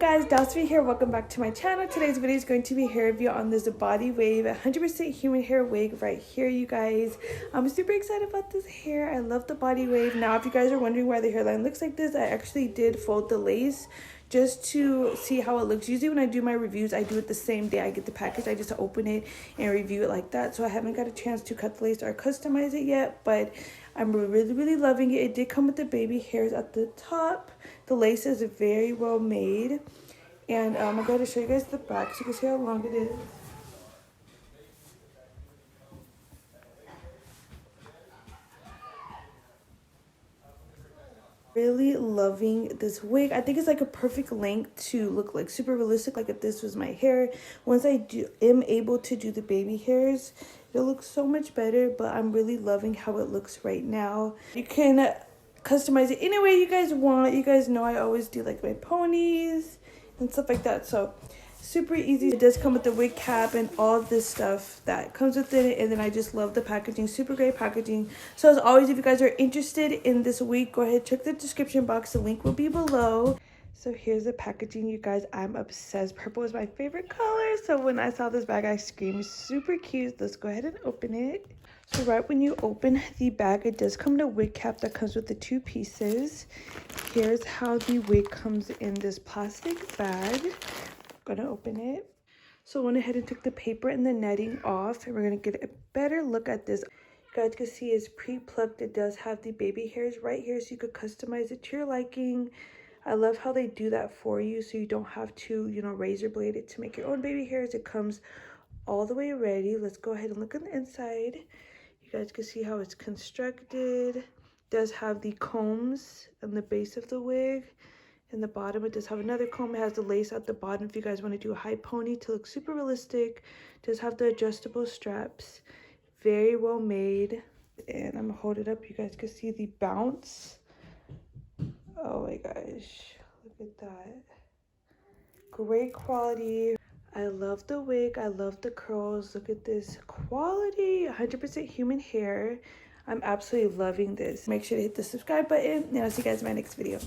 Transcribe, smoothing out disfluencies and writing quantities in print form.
guys, Dassahmariee here. Welcome back to my channel. Today's video is going to be a hair review on this body wave 100% human hair wig right here, you guys. I'm super excited about this hair. I love the body wave. Now, if you guys are wondering why the hairline looks like this, I actually did fold the lace just to see how it looks. Usually when I do my reviews, I do it the same day I get the package. I just open it and review it like that. So I haven't got a chance to cut the lace or customize it yet, but I'm really loving it. It did come with the baby hairs at the top. The lace is very well made. And I'm going to show you guys the back so you can see how long it is. Really loving this wig. I think it's like a perfect length to look like super realistic, like if this was my hair. Once I am able to do the baby hairs, it'll look so much better, but I'm really loving how it looks right now. You can customize it any way you guys want. You guys know I always do like my ponies and stuff like that, so super easy. It does come with the wig cap and all of this stuff that comes with it, and then I just love the packaging. Super great packaging. So as always, if you guys are interested in this wig, go ahead, check the description box. The link will be below. So here's the packaging, you guys. I'm obsessed. Purple is my favorite color, so when I saw this bag, I screamed. Super cute. Let's go ahead and open it. So right when you open the bag, it does come to a wig cap that comes with the 2 pieces. Here's how the wig comes in this plastic bag. I'm gonna open it. So I went ahead and took the paper and the netting off, and we're gonna get a better look at this. You guys can see it's pre-plucked. It does have the baby hairs right here, so you could customize it to your liking. I love how they do that for you, so you don't have to, you know, razor blade it to make your own baby hairs. It comes all the way ready. Let's go ahead and look on the inside. You guys can see how it's constructed. It does have the combs on the base of the wig. In the bottom, it does have another comb. It has the lace at the bottom if you guys want to do a high pony to look super realistic. It does have the adjustable straps. Very well made. And I'm gonna hold it up. You guys can see the bounce. Oh my gosh, look at that. Great quality. I love the wig. I love the curls. Look at this quality. 100% human hair. I'm absolutely loving this. Make sure to hit the subscribe button, and I'll see you guys in my next video.